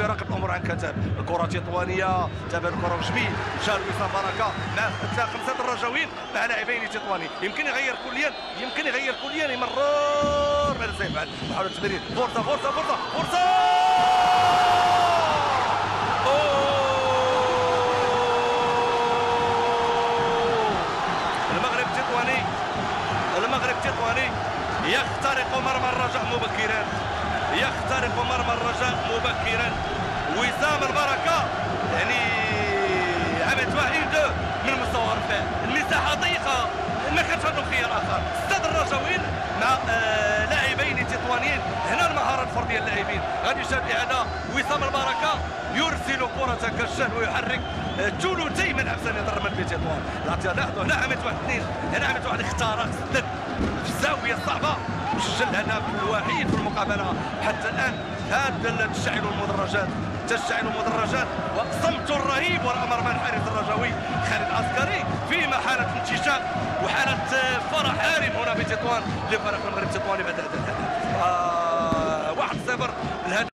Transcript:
يراقب الامور عن كتاب. الكره تطوانيه، تابع الكره وجميل، مشى وسام بركه مع خمسه الرجاويين مع لاعبين تطواني. يمكن يغير كليا، يمرر ماذا سيفعل؟ محاولة تمرير، فرصة المغرب التطواني يخترق مرمى الرجاء مبكرا. وسام البركه يعني عملت واحد من مستوى رفيع، المساحه ضيقه، ما كانش عندهم خيار اخر. استاد الرجاويين مع لاعبين تطوانيين، هنا المهاره الفرديه للاعبين. غادي يشاهد الاعاده، وسام البركه يرسل كره كالشهد ويحرك ثلثي ملعب سنة الرمل بتطوان. لاحظوا هنا عملت واحد اثنين، هنا عملت واحد اختراق سدد في الزاويه الصعبه وسجل هدف الوحيد في المقابله حتى الان. هذا تشتعل المدرجات وصمت رهيب وراء مرمى الحارس الرجاوي خالد عسكري، فيما حاله انتشاق وحاله فرح هارم هنا بتطوان لفريق المغرب التطواني بعد هذا الهدف. 1-0 الهدف